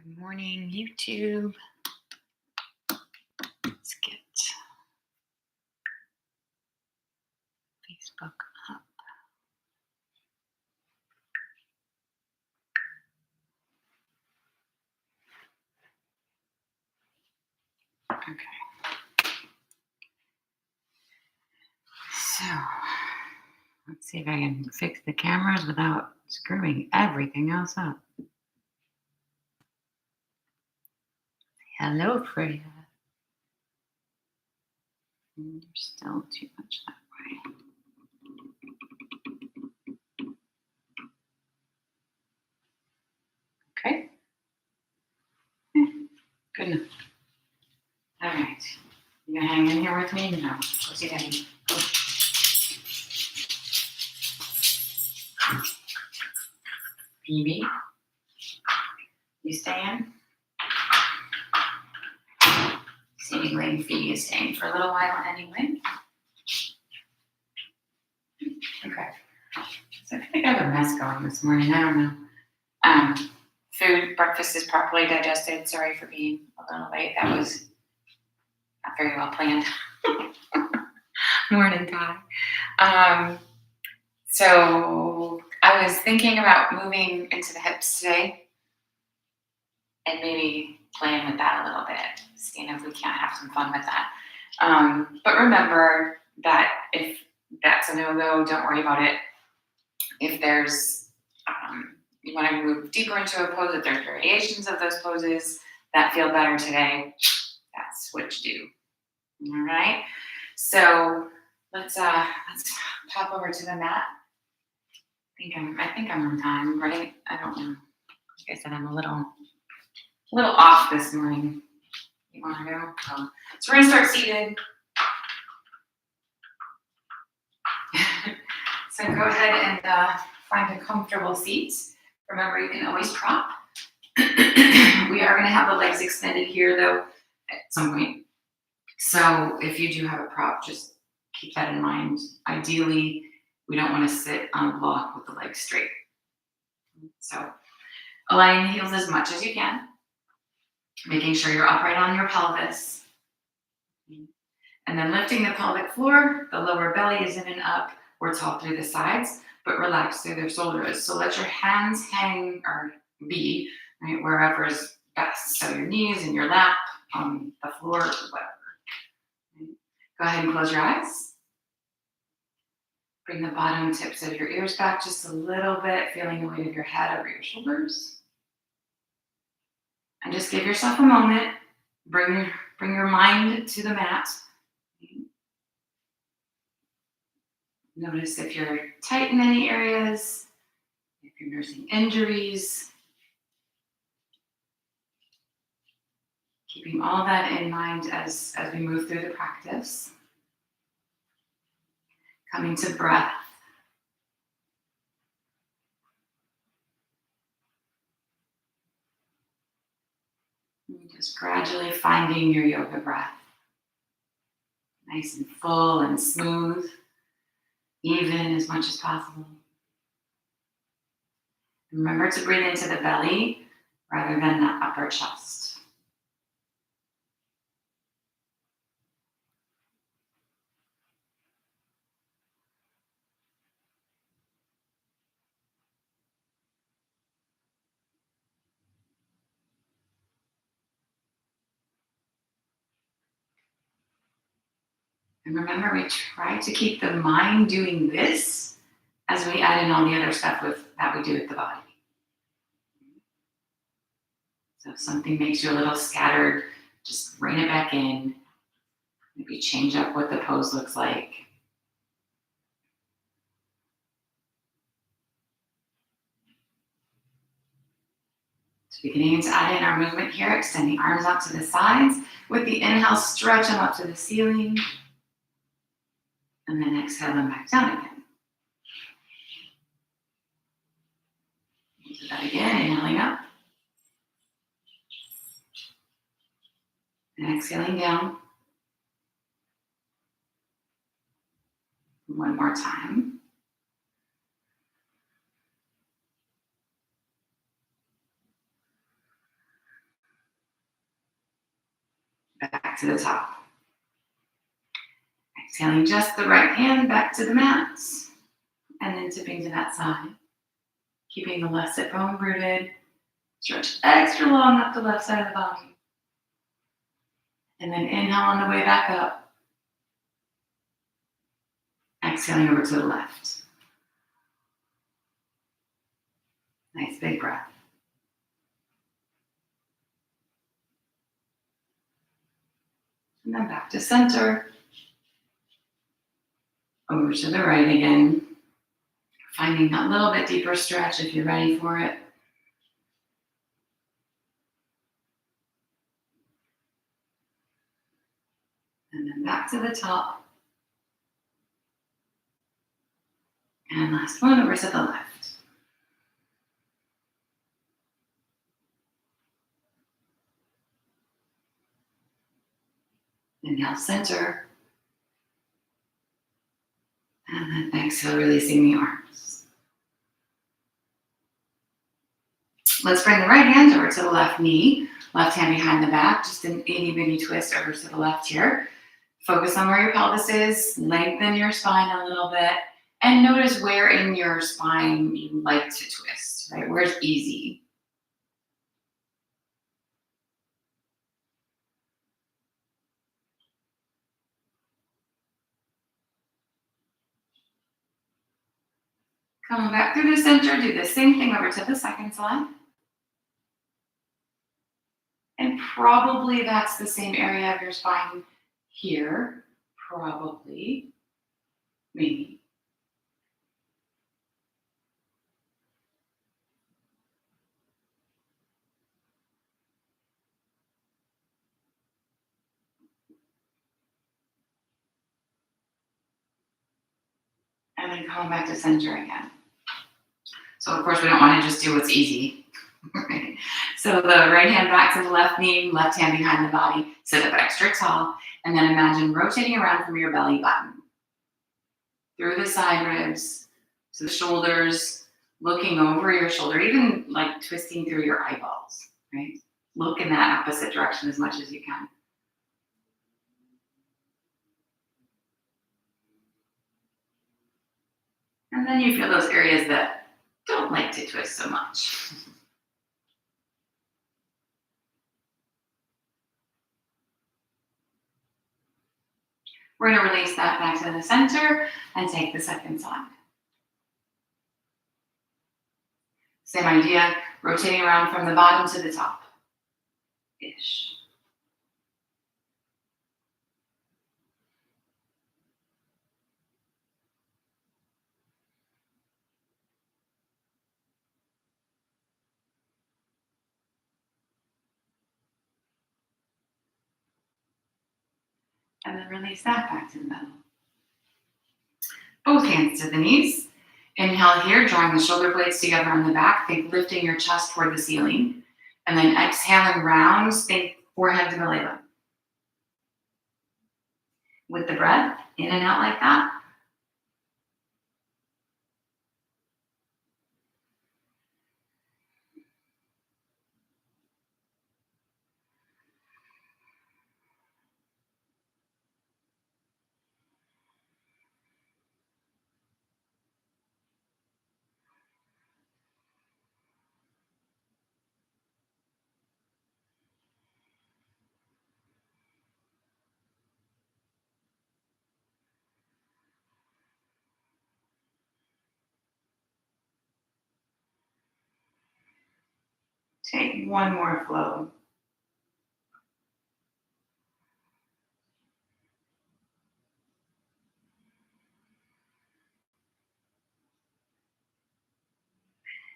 Good morning, YouTube. Let's get Facebook up. Okay. So, let's see if I can fix the cameras without screwing everything else up. Hello, Freya. There's still too much that way. Okay. Good enough. All right. You gonna hang in here with me? No. Go see Daddy. Go. Phoebe, you staying? Seemingly, Phoebe is staying for a little while anyway. Okay. So I think I have a mess going this morning. I don't know. Breakfast is properly digested. Sorry for being a little late. That was not very well planned. Morning time. So I was thinking about moving into the hips today and maybe playing with that a little bit, seeing if we can't have some fun with that. But remember that if that's a no-go, don't worry about it. If there's you want to move deeper into a pose, if there's variations of those poses that feel better today, that's what you do. All right. So let's pop over to the mat. I think I'm on time, right? I don't know. Like I said, I'm a little off this morning. You want to go? So we're gonna start seated. So go ahead and find a comfortable seat. Remember, you can always prop. We are going to have the legs extended here, though, at some point. So if you do have a prop, just keep that in mind. Ideally, we don't want to sit on a block with the legs straight. So aligning the heels as much as you can, making sure you're upright on your pelvis. And then lifting the pelvic floor, the lower belly is in and up, or tall through the sides, but relax through the shoulders. So let your hands hang or be right wherever is best. So your knees and your lap on the floor, whatever. Go ahead and close your eyes. Bring the bottom tips of your ears back just a little bit, feeling the weight of your head over your shoulders. And just give yourself a moment. Bring your mind to the mat. Notice if you're tight in any areas, if you're nursing injuries. Keeping all that in mind as we move through the practice. Coming to breath. And just gradually finding your yoga breath. Nice and full and smooth, even as much as possible. Remember to breathe into the belly rather than the upper chest. And remember, we try to keep the mind doing this as we add in all the other stuff that we do with the body. So if something makes you a little scattered, just rein it back in. Maybe change up what the pose looks like. So beginning to add in our movement here, extending arms out to the sides. With the inhale, stretch them up to the ceiling. And then exhale them back down again. Do that again, inhaling up. And exhaling down. One more time. to the top. Exhaling just the right hand back to the mat, and then tipping to that side. Keeping the left sit bone rooted. Stretch extra long up the left side of the body. And then inhale on the way back up. Exhaling over to the left. Nice big breath. And then back to center. Over to the right again. Finding that little bit deeper stretch if you're ready for it. And then back to the top. And last one, over to the left. Inhale, center. And then exhale, releasing the arms. Let's bring the right hand over to the left knee. Left hand behind the back, just an itty bitty twist over to the left here. Focus on where your pelvis is, lengthen your spine a little bit, and notice where in your spine you like to twist, right? Where's easy. Coming back through the center, do the same thing over to the second side. And probably that's the same area of your spine here. Probably. Maybe. And then coming back to center again. So of course we don't want to just do what's easy. Right? So the right hand back to the left knee, left hand behind the body, sit up extra tall, and then imagine rotating around from your belly button. Through the side ribs, to the shoulders, looking over your shoulder, even like twisting through your eyeballs, right? Look in that opposite direction as much as you can. And then you feel those areas that don't like to twist so much. We're going to release that back to the center and take the second side. Same idea, rotating around from the bottom to the top. Ish. And then release that back to the middle. Both hands to the knees. Inhale here, drawing the shoulder blades together on the back. Think lifting your chest toward the ceiling. And then exhaling round, think forehead to belly button. With the breath, in and out like that. Take one more flow.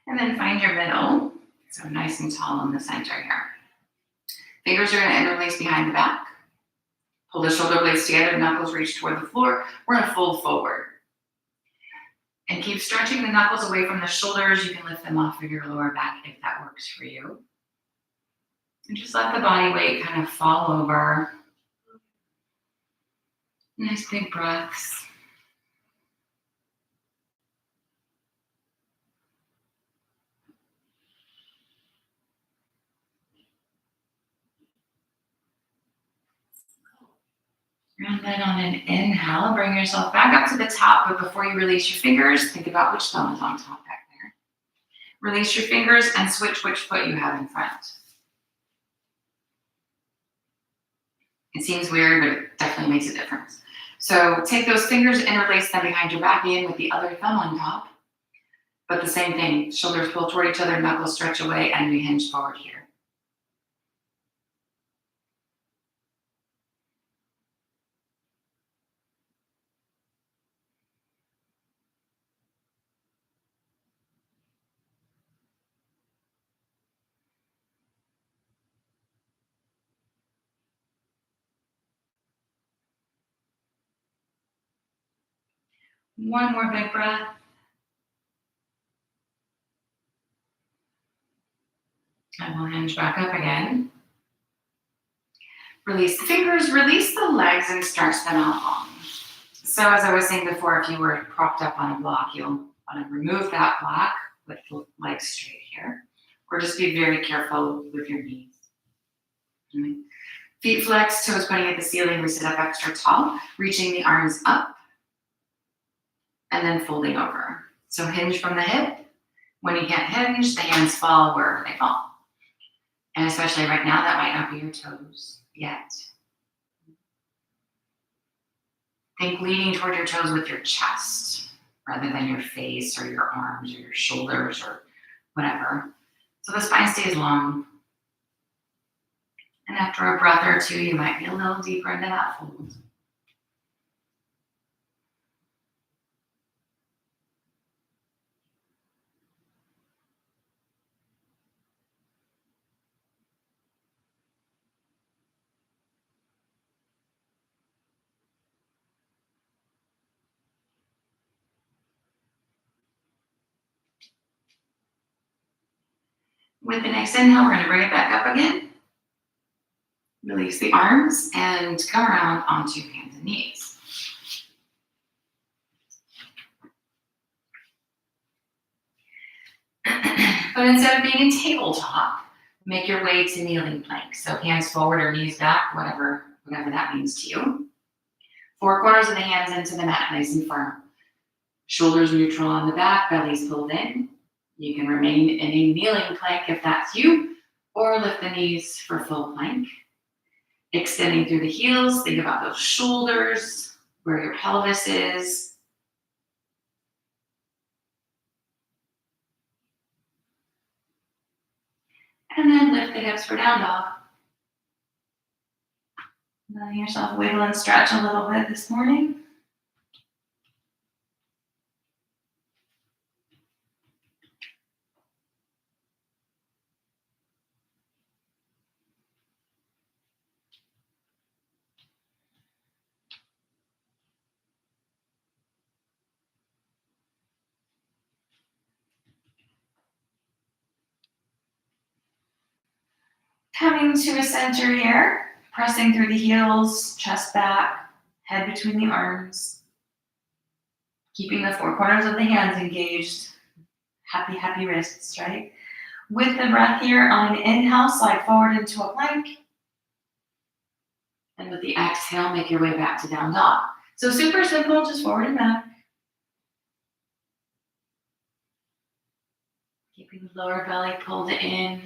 And then find your middle. So nice and tall in the center here. Fingers are going to interlace behind the back. Pull the shoulder blades together, knuckles reach toward the floor. We're going to fold forward. And keep stretching the knuckles away from the shoulders. You can lift them off of your lower back if that works for you. And just let the body weight kind of fall over. Nice big breaths. And then on an inhale, bring yourself back up to the top, but before you release your fingers, think about which thumb is on top back there. Release your fingers and switch which foot you have in front. It seems weird, but it definitely makes a difference. So take those fingers, interlace them behind your back again with the other thumb on top. But the same thing, shoulders pull toward each other, knuckles stretch away, and we hinge forward here. One more big breath. And we'll hinge back up again. Release the fingers, release the legs, and stretch them out long. So as I was saying before, if you were propped up on a block, you'll want to remove that block with the legs straight here. Or just be very careful with your knees. Okay. Feet flex, toes pointing at the ceiling, we sit up extra tall, reaching the arms up, and then folding over. So hinge from the hip. When you can't hinge, the hands fall wherever they fall. And especially right now, that might not be your toes yet. Think leaning toward your toes with your chest rather than your face or your arms or your shoulders or whatever. So the spine stays long. And after a breath or two, you might be a little deeper into that fold. With the next inhale, we're going to bring it back up again. Release the arms and come around onto hands and knees. But instead of being in tabletop, make your way to kneeling plank. So hands forward or knees back, whatever that means to you. Four corners of the hands into the mat, nice and firm. Shoulders neutral on the back, belly's pulled in. You can remain in a kneeling plank if that's you, or lift the knees for full plank. Extending through the heels, think about those shoulders, where your pelvis is. And then lift the hips for down dog. Letting yourself wiggle and stretch a little bit this morning. Coming to a center here, pressing through the heels, chest back, head between the arms. Keeping the four corners of the hands engaged. Happy, happy wrists, right? With the breath here, on an inhale, slide forward into a plank. And with the exhale, make your way back to down dog. So super simple, just forward and back. Keeping the lower belly pulled in.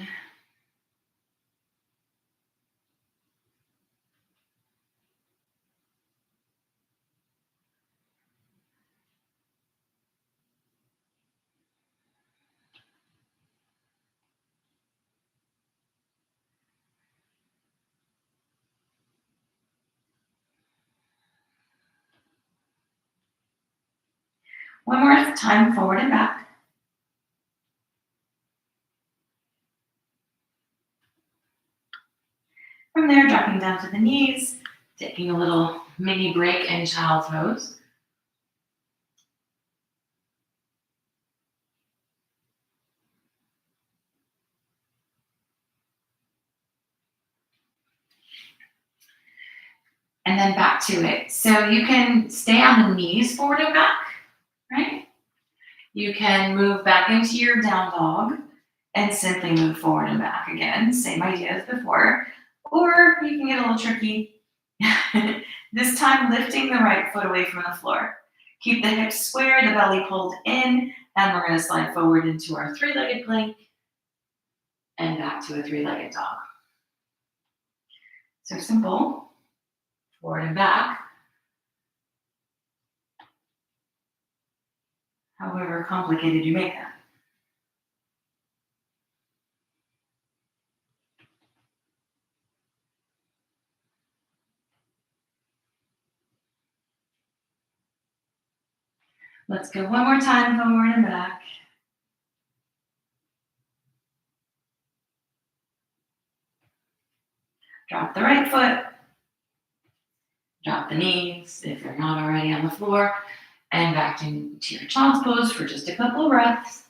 One more time, forward and back. From there, dropping down to the knees, taking a little mini break in child's pose. And then back to it. So you can stay on the knees forward and back, right? You can move back into your down dog and simply move forward and back again. Same idea as before. Or you can get a little tricky This time, lifting the right foot away from the floor. Keep the hips square, the belly pulled in, and we're going to slide forward into our three-legged plank and back to a three-legged dog. So simple, forward and back. However complicated you make that. Let's go one more time, forward and back. Drop the right foot. Drop the knees if you're not already on the floor. And back into your child's pose for just a couple of breaths.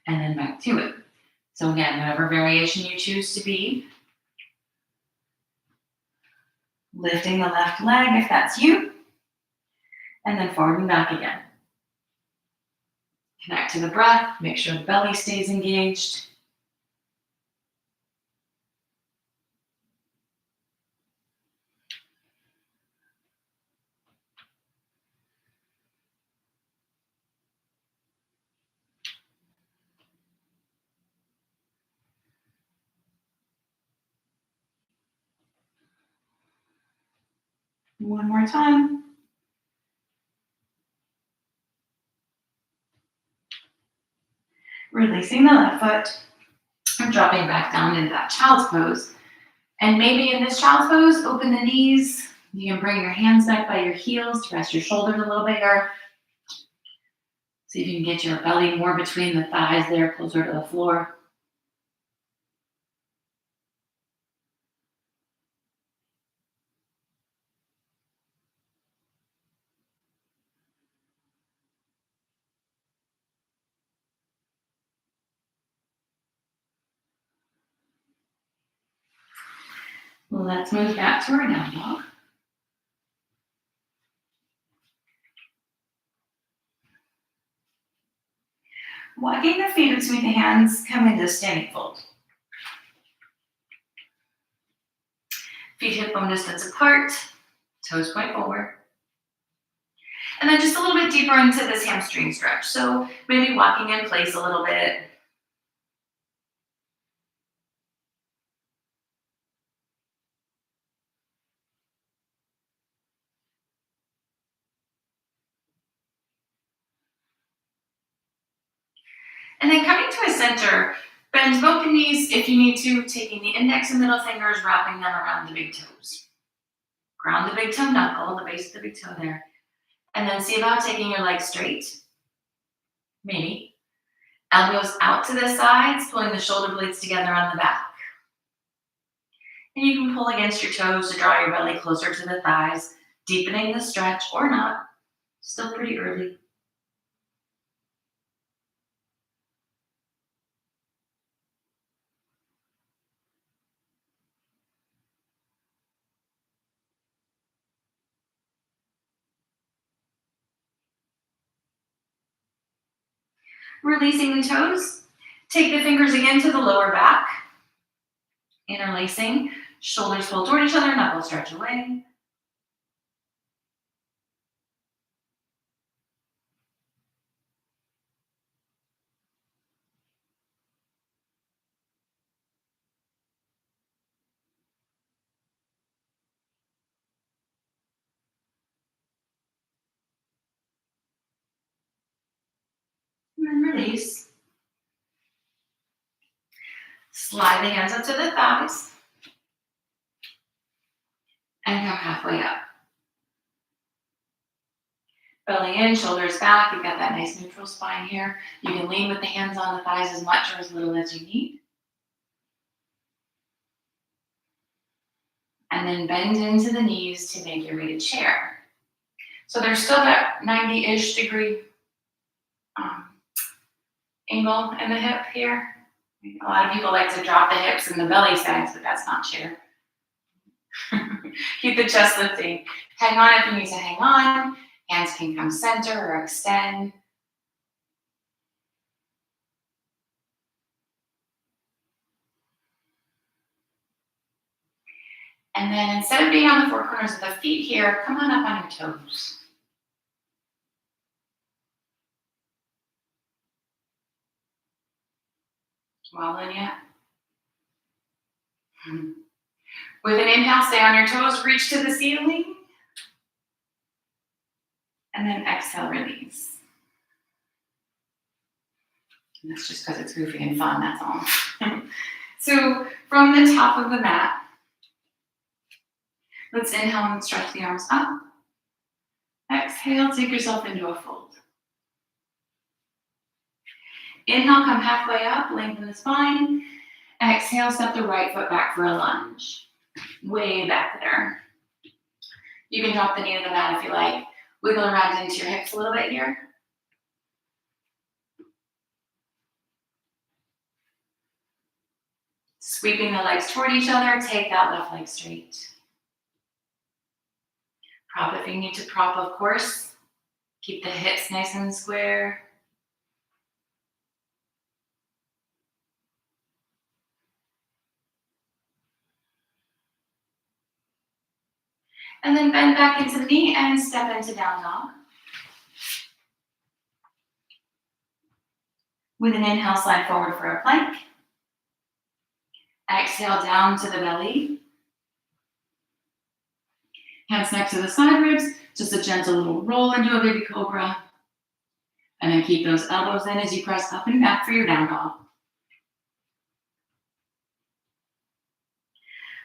And then back to it. So again, whatever variation you choose to be, lifting the left leg if that's you, and then forward and back again. Connect to the breath, make sure the belly stays engaged. One more time. Releasing the left foot and dropping back down into that child's pose. And maybe in this child's pose, open the knees. You can bring your hands back by your heels to rest your shoulders a little bigger. See if you can get your belly more between the thighs there, closer to the floor. Let's move back to our down dog. Walking the feet between the hands, come into standing fold. Feet hip bone distance apart, toes point forward. And then just a little bit deeper into this hamstring stretch. So maybe walking in place a little bit. And then coming to a center, bend both the knees if you need to, taking the index and middle fingers, wrapping them around the big toes. Ground the big toe knuckle, the base of the big toe there. And then see about taking your legs straight. Maybe. Elbows out to the sides, pulling the shoulder blades together on the back. And you can pull against your toes to draw your belly closer to the thighs, deepening the stretch or not. Still pretty early. Releasing the toes. Take the fingers again to the lower back. Interlacing. Shoulders pull toward each other, knuckles stretch away. And then release. Slide the hands up to the thighs. And come halfway up. Belly in, shoulders back. You've got that nice neutral spine here. You can lean with the hands on the thighs as much or as little as you need. And then bend into the knees to make your way to chair. So there's still that 90-ish degree angle in the hip here. A lot of people like to drop the hips and the belly sags, but that's not chair. Keep the chest lifting. Hang on if you need to hang on. Hands can come center or extend. And then instead of being on the four corners of the feet here, come on up on your toes. Wobbling yet? With an inhale, stay on your toes, reach to the ceiling. And then exhale, release. And that's just because it's goofy and fun, that's all. So from the top of the mat, let's inhale and stretch the arms up. Exhale, take yourself into a fold. Inhale, come halfway up, lengthen the spine. Exhale, step the right foot back for a lunge. Way back there. You can drop the knee to the mat if you like. Wiggle around into your hips a little bit here. Sweeping the legs toward each other, take that left leg straight. Prop if you need to prop, of course. Keep the hips nice and square. And then bend back into the knee and step into down dog. With an inhale, slide forward for a plank. Exhale down to the belly. Hands next to the side ribs, just a gentle little roll into a baby cobra. And then keep those elbows in as you press up and back for your down dog.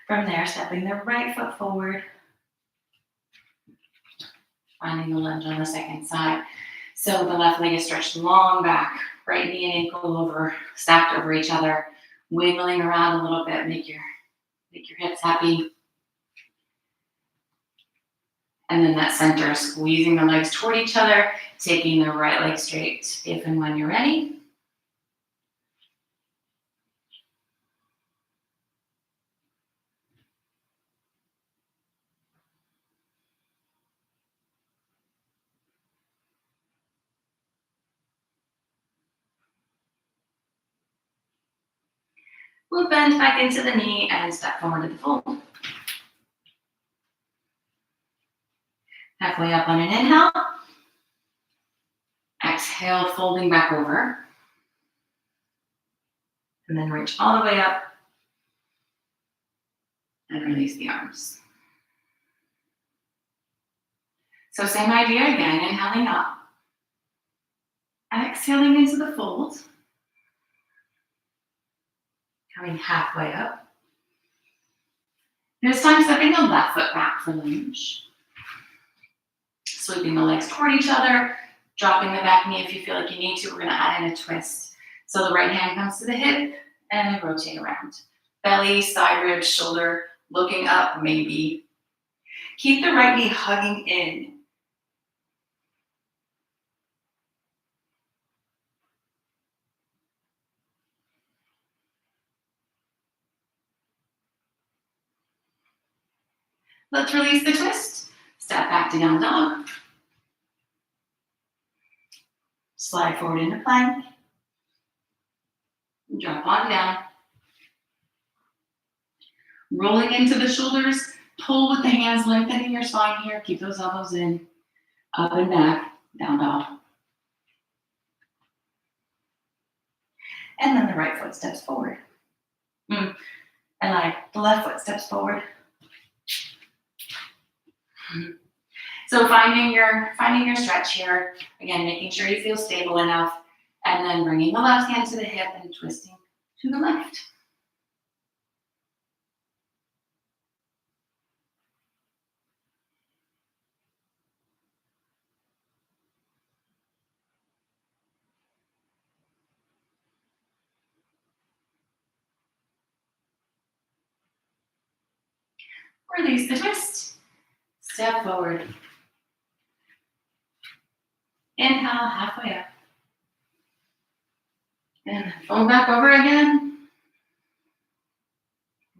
From there, stepping the right foot forward. Finding the lunge on the second side. So the left leg is stretched long back, right knee and ankle over, stacked over each other, wiggling around a little bit, make your hips happy. And then that center, squeezing the legs toward each other, taking the right leg straight if and when you're ready. We'll bend back into the knee and step forward to the fold. Halfway up on an inhale. Exhale, folding back over. And then reach all the way up. And release the arms. So same idea again, inhaling up. Exhaling into the fold. Coming halfway up. This time stepping the left foot back for lunge. Sweeping the legs toward each other, dropping the back knee if you feel like you need to. We're gonna add in a twist. So the right hand comes to the hip and then rotate around. Belly, side ribs, shoulder, looking up maybe. Keep the right knee hugging in. Let's release the twist. Step back to down dog. Slide forward into plank. Drop on down. Rolling into the shoulders. Pull with the hands, lengthening your spine here. Keep those elbows in. Up and back, down dog. And then the right foot steps forward. And the left foot steps forward. So finding your stretch here. Again, making sure you feel stable enough. And then bringing the left hand to the hip and twisting to the left. Release the twist. Step forward. Inhale, halfway up. And then fold back over again.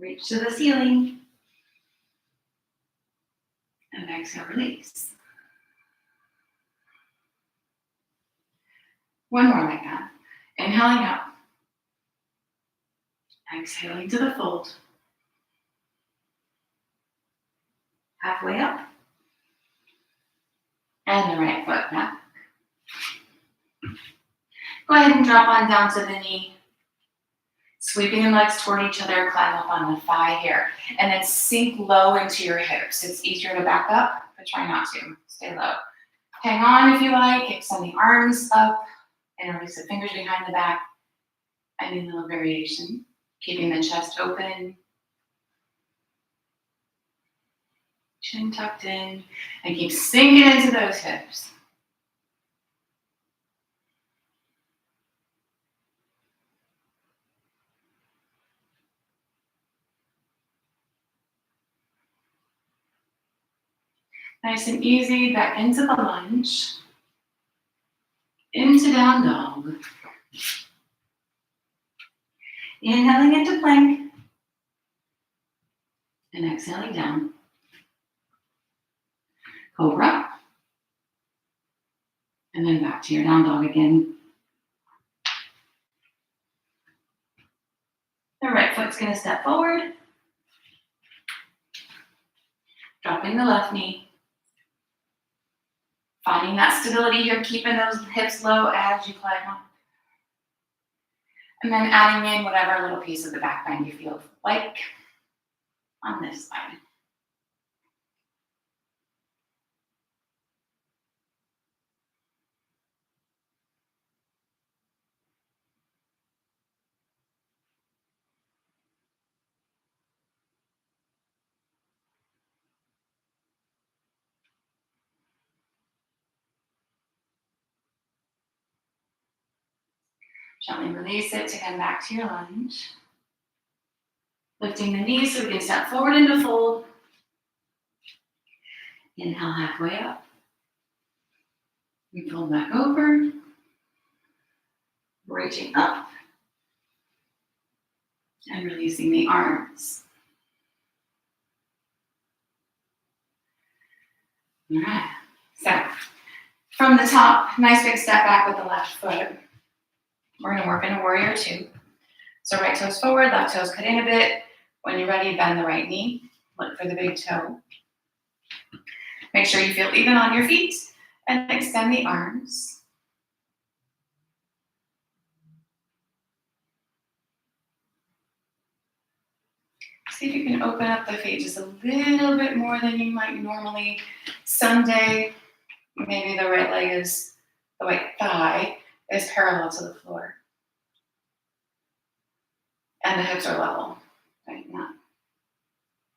Reach to the ceiling. exhale, release. One more like that. Inhaling up. Exhaling to the fold. Halfway up. And the right foot back. Go ahead and drop on down to the knee. Sweeping the legs toward each other, climb up on the thigh here. And then sink low into your hips. It's easier to back up, but try not to. Stay low. Hang on if you like. Extend the arms up and release the fingers behind the back. Any little variation. Keeping the chest open. Chin tucked in. And keep sinking into those hips. Nice and easy, back into the lunge. Into down dog. Inhaling into plank. And exhaling down. Cobra. And then back to your down dog again. The right foot's gonna step forward. Dropping the left knee. Finding that stability here, keeping those hips low as you climb up. And then adding in whatever little piece of the back bend you feel like on this side. Gently release it to come back to your lunge. Lifting the knees so we can step forward into fold. Inhale halfway up. We fold back over. Reaching up. And releasing the arms. All right. So, from the top, nice big step back with the left foot. We're going to work in a warrior two. So right toes forward, left toes cut in a bit. When you're ready, bend the right knee. Look for the big toe. Make sure you feel even on your feet and extend the arms. See if you can open up the feet just a little bit more than you might normally. Someday, maybe the right leg is, the right thigh is parallel to the floor. And the hips are level, right? Not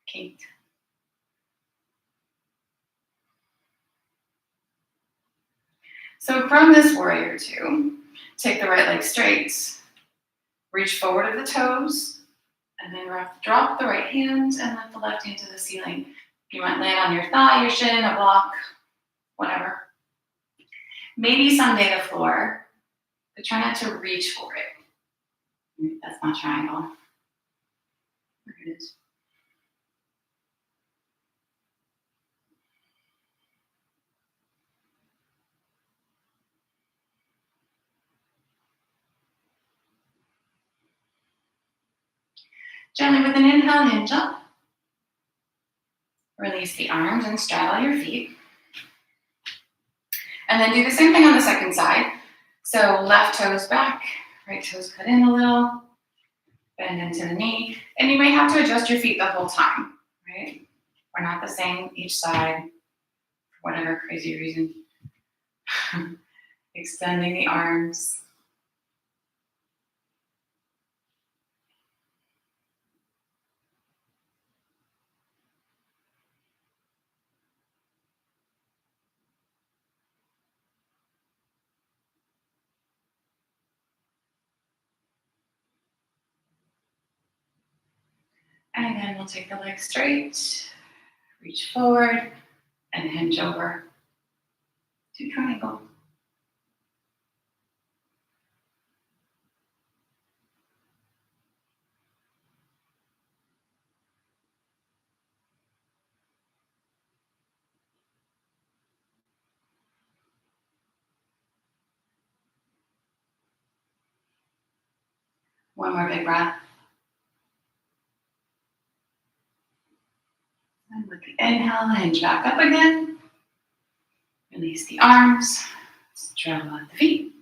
kinked. So from this warrior two, take the right leg straight, reach forward of the toes, and then drop the right hand and lift the left hand to the ceiling. You might land on your thigh, your shin, a block, whatever. Maybe someday the floor, but try not to reach for it. That's not triangle. There it is. Gently with an inhale, hinge up. Release the arms and straddle your feet. And then do the same thing on the second side. So left toes back, right toes cut in a little, bend into the knee. And you may have to adjust your feet the whole time, right? We're not the same each side, for whatever crazy reason. Extending the arms. And then we'll take the legs straight, reach forward, and hinge over to triangle. One more big breath. And with the inhale, hinge back up again. Release the arms. Travel at the feet.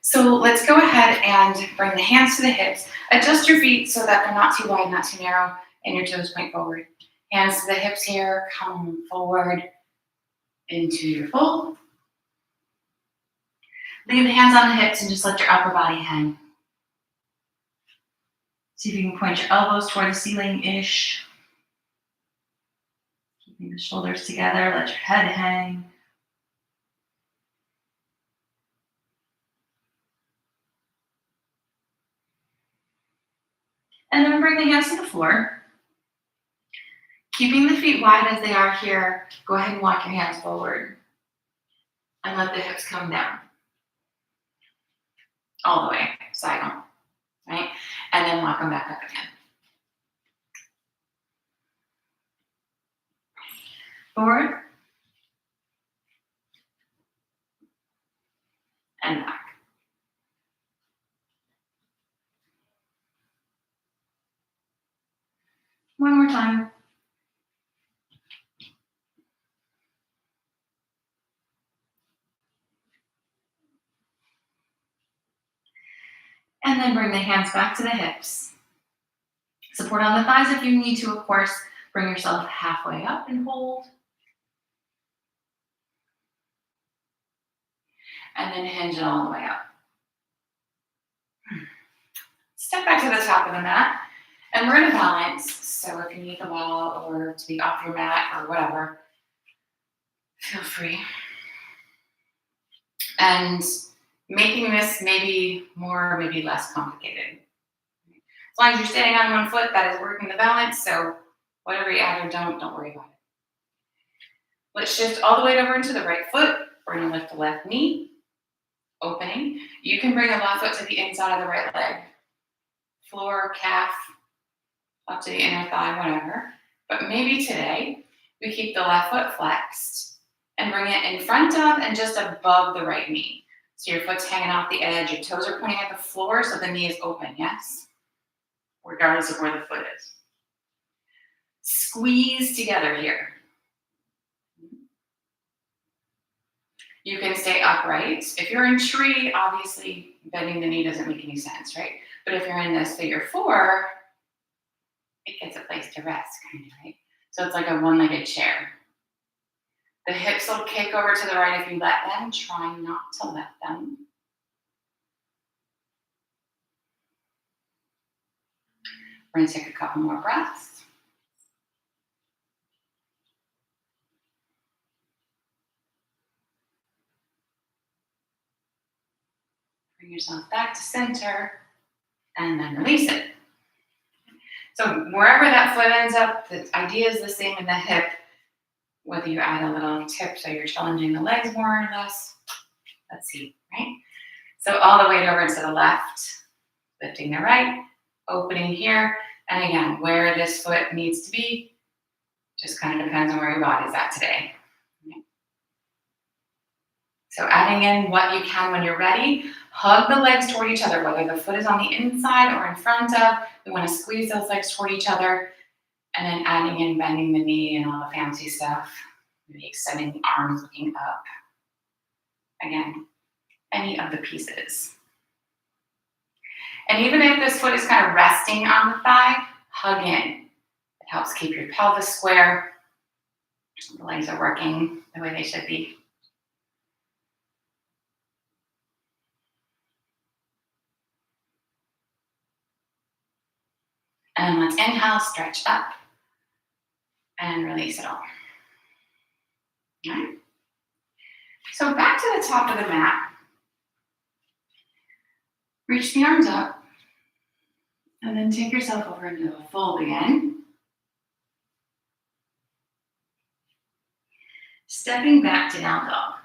So let's go ahead and bring the hands to the hips. Adjust your feet so that they're not too wide, not too narrow, and your toes point forward. Hands to the hips here, come forward into your fold. Leave the hands on the hips and just let your upper body hang. See if you can point your elbows toward the ceiling-ish. Keeping the shoulders together, let your head hang. And then bring the hands to the floor. Keeping the feet wide as they are here, go ahead and walk your hands forward. And let the hips come down. All the way, side on, right? And then walk them back up again. Forward. And back. One more time. And then bring the hands back to the hips. Support on the thighs if you need to, of course. Bring yourself halfway up and hold. And then hinge it all the way up. Step back to the top of the mat. And we're in a balance. So if you need the wall or to be off your mat or whatever, feel free. And making this maybe more, maybe less complicated. As long as you're standing on one foot, that is working the balance. So whatever you add or don't worry about it. Let's shift all the way over into the right foot. We're going to lift the left knee, opening. You can bring the left foot to the inside of the right leg. Floor, calf, up to the inner thigh, whatever. But maybe today, we keep the left foot flexed and bring it in front of and just above the right knee. So your foot's hanging off the edge, your toes are pointing at the floor, so the knee is open, yes? Regardless of where the foot is. Squeeze together here. You can stay upright. If you're in tree, obviously bending the knee doesn't make any sense, right? But if you're in this figure four, it gets a place to rest, kind of, right? So it's like a one-legged chair. The hips will kick over to the right if you let them. Try not to let them. We're going to take a couple more breaths. Bring yourself back to center and then release it. So wherever that foot ends up, the idea is the same in the hip, whether you add a little tip so you're challenging the legs more or less. Let's see, right? So all the way over to the left, lifting the right, opening here. And again, where this foot needs to be, just kind of depends on where your body's at today. Okay. So adding in what you can when you're ready. Hug the legs toward each other, whether the foot is on the inside or in front of. We want to squeeze those legs toward each other. And then adding in bending the knee and all the fancy stuff. Maybe extending the arms, looking up. Again, any of the pieces. And even if this foot is kind of resting on the thigh, hug in. It helps keep your pelvis square. The legs are working the way they should be. And let's inhale, stretch up, and release it all. All right. So back to the top of the mat. Reach the arms up, and then take yourself over into a fold again. Stepping back to down dog.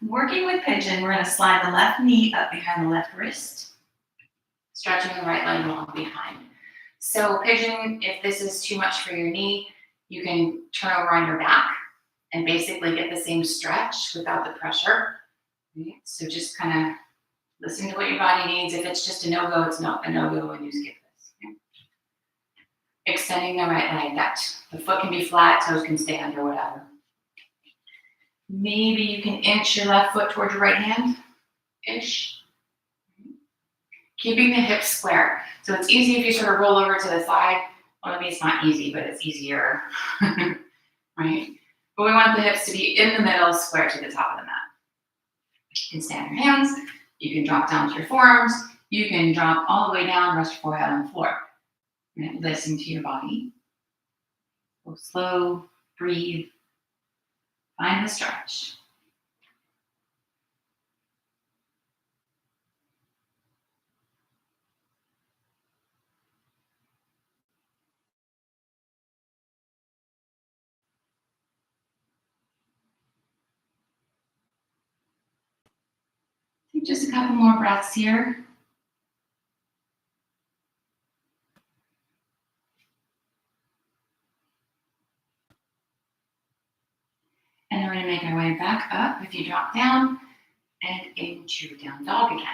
Working with pigeon, we're going to slide the left knee up behind the left wrist, stretching the right leg along behind. So pigeon, if this is too much for your knee, you can turn over on your back and basically get the same stretch without the pressure. Right? So just kind of listen to what your body needs. If it's just a no-go, it's not a no-go and you skip this. Okay? Extending the right leg, that the foot can be flat, toes can stay under, whatever. Maybe you can inch your left foot towards your right hand, ish. Keeping the hips square. So it's easy if you sort of roll over to the side. Well, maybe it's not easy, but it's easier, right? But we want the hips to be in the middle, square to the top of the mat. You can stand your hands. You can drop down to your forearms. You can drop all the way down, rest your forehead on the floor. And listen to your body. Go slow, breathe. Find the stretch. Take just a couple more breaths here. And then we're going to make our way back up if you drop down and into down dog again.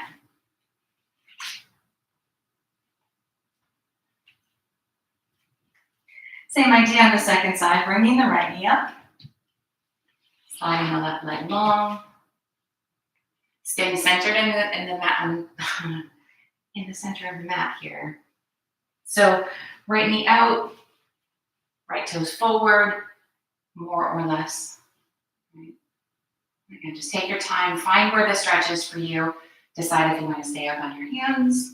Same idea on the second side, bringing the right knee up. Sliding the left leg long. Staying centered in the mat, in the center of the mat here. So right knee out, right toes forward, more or less. Right. Again, just take your time, find where the stretch is for you. Decide if you want to stay up on your hands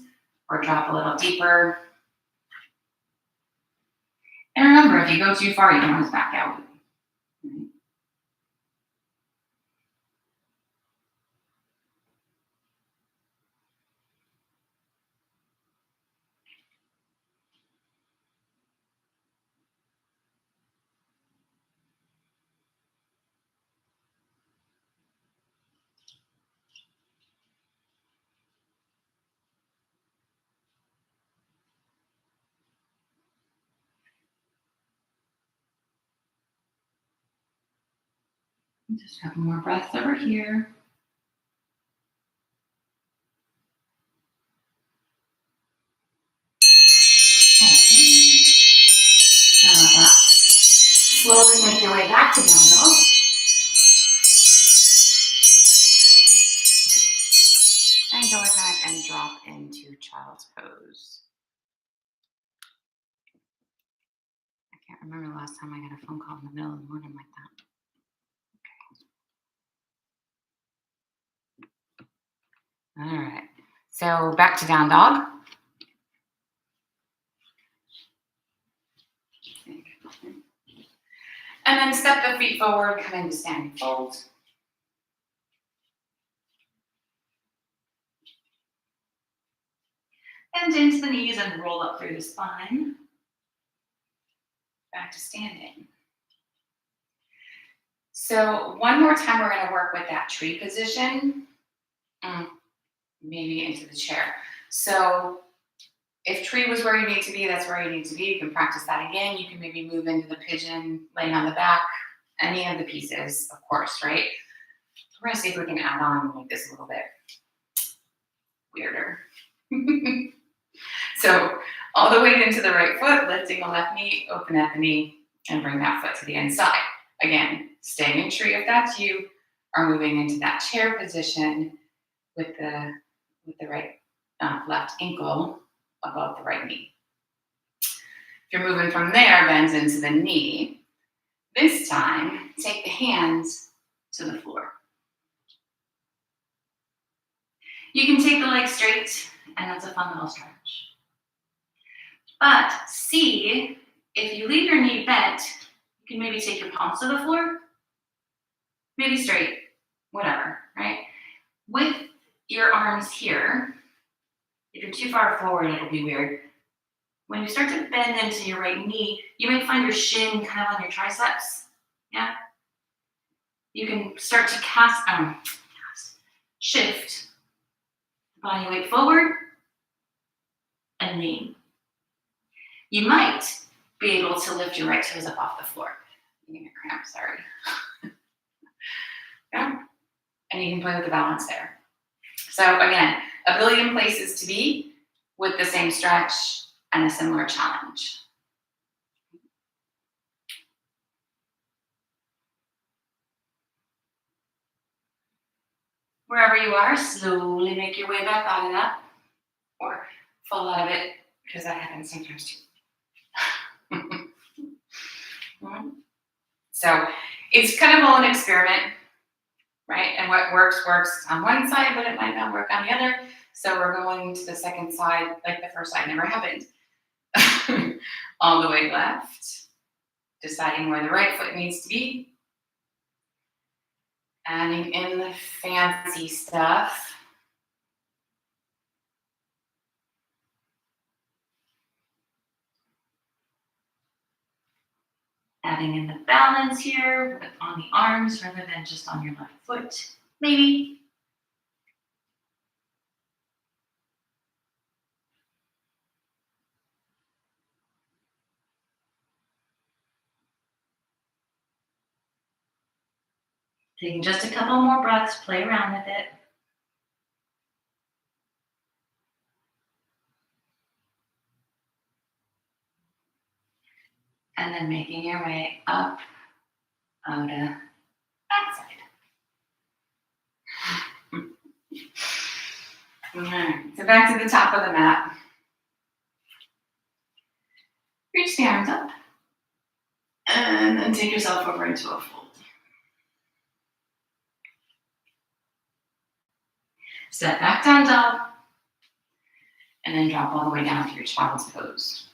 or drop a little deeper. And remember, if you go too far, you can always back out. Right. Just a couple more breaths over here. Slowly make your way back to down dog. And go ahead and drop into child's pose. I can't remember the last time I got a phone call in the middle of the morning like that. Okay. All right. So back to down dog. And then step the feet forward, come into standing fold. Bend into the knees and roll up through the spine. Back to standing. So one more time, we're going to work with that tree position. Maybe into the chair. So if tree was where you need to be, that's where you need to be. You can practice that again. You can maybe move into the pigeon, laying on the back, any of the pieces, of course, right? We're going to see if we can add on and make this a little bit weirder. So all the way into the right foot, lifting the left knee, open at the knee, and bring that foot to the inside. Again, staying in tree if that's you, or moving into that chair position with the right left ankle above the right knee. If you're moving from there, bends into the knee. This time, take the hands to the floor. You can take the leg straight, and that's a fun little stretch. But see, if you leave your knee bent, you can maybe take your palms to the floor, maybe straight, whatever, right? With your arms here, if you're too far forward, it'll be weird. When you start to bend into your right knee, you may find your shin kind of on your triceps, yeah? You can start to shift the body weight forward and lean. You might be able to lift your right toes up off the floor. I'm getting a cramp, sorry. Yeah. And you can play with the balance there. So again, a billion places to be with the same stretch and a similar challenge. Wherever you are, slowly make your way back out of that. Or fall out of it, because that happens sometimes too. So it's kind of all an experiment, right? And what works on one side, but it might not work on the other. So we're going to the second side, like the first side never happened. All the way left, deciding where the right foot needs to be. Adding in the fancy stuff. Adding in the balance here on the arms rather than just on your left foot, maybe. Taking just a couple more breaths, play around with it. And then making your way up out of that side. All right, so back to the top of the mat. Reach the arms up. And then take yourself over into a fold. Step back down dog. And then drop all the way down to your child's pose.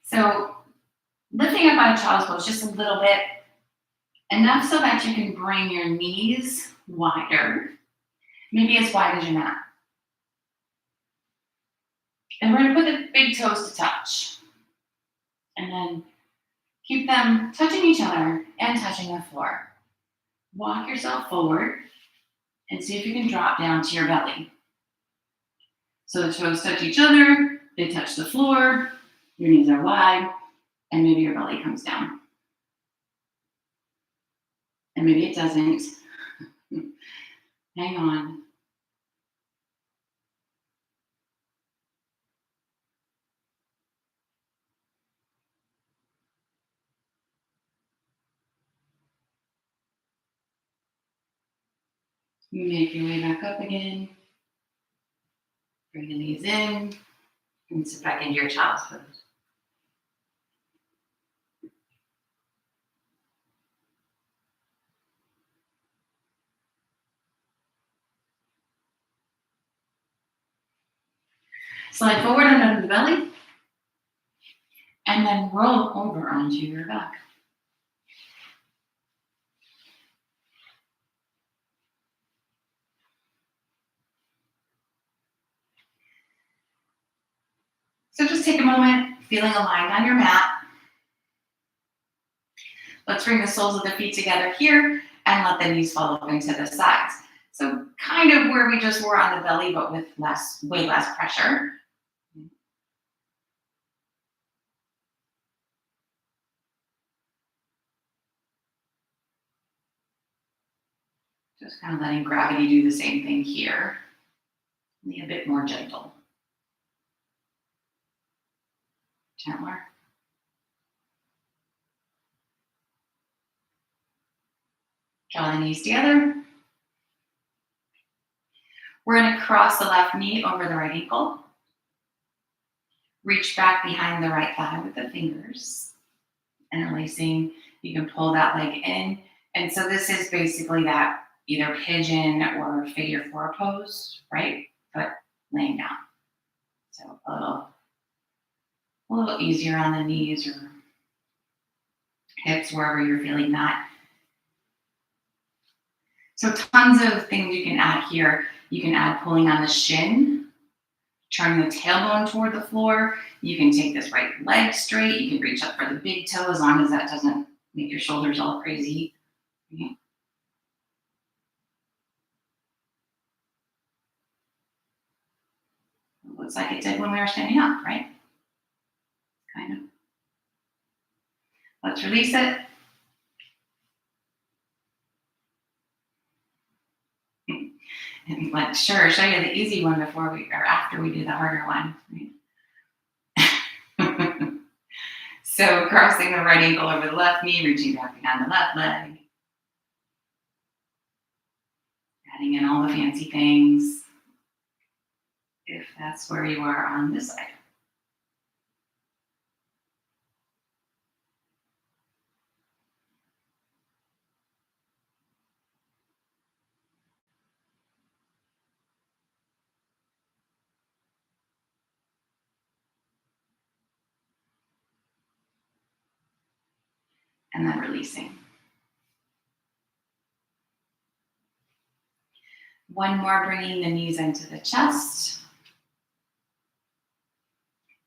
So lifting up out of child's pose just a little bit, enough so that you can bring your knees wider, maybe as wide as your mat. And we're gonna put the big toes to touch. And then keep them touching each other and touching the floor. Walk yourself forward and see if you can drop down to your belly. So the toes touch each other, they touch the floor, your knees are wide, and maybe your belly comes down. And maybe it doesn't. Hang on. Make your way back up again. Bring the knees in and sit back into your child's pose. Slide forward and under the belly, and then roll over onto your back. So just take a moment, feeling aligned on your mat. Let's bring the soles of the feet together here and let the knees fall open to the sides. So kind of where we just were on the belly, but with way less pressure. Just kind of letting gravity do the same thing here. Be a bit more gentle. Gentler. Draw the knees together. We're going to cross the left knee over the right ankle. Reach back behind the right thigh with the fingers. Interlacing, you can pull that leg in. And so this is basically that either pigeon or figure four pose, right? But laying down. So a little easier on the knees or hips, wherever you're feeling that. So tons of things you can add here. You can add pulling on the shin, turning the tailbone toward the floor. You can take this right leg straight. You can reach up for the big toe as long as that doesn't make your shoulders all crazy. Right? It looks like it did when we were standing up, right? Kind of. Let's release it. And let's show you the easy one before we or after we do the harder one. Right? So crossing the right ankle over the left knee, reaching back behind the left leg. Adding in all the fancy things, if that's where you are on this side. And then releasing. One more, bringing the knees into the chest.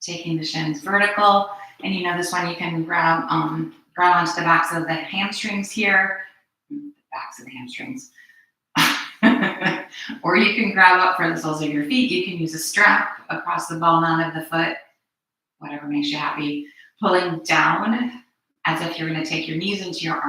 Taking the shins vertical. And you know this one, you can grab onto the backs of the hamstrings here. The backs of the hamstrings. Or you can grab up for the soles of your feet. You can use a strap across the ball mount of the foot. Whatever makes you happy. Pulling down as if you're going to take your knees into your arms.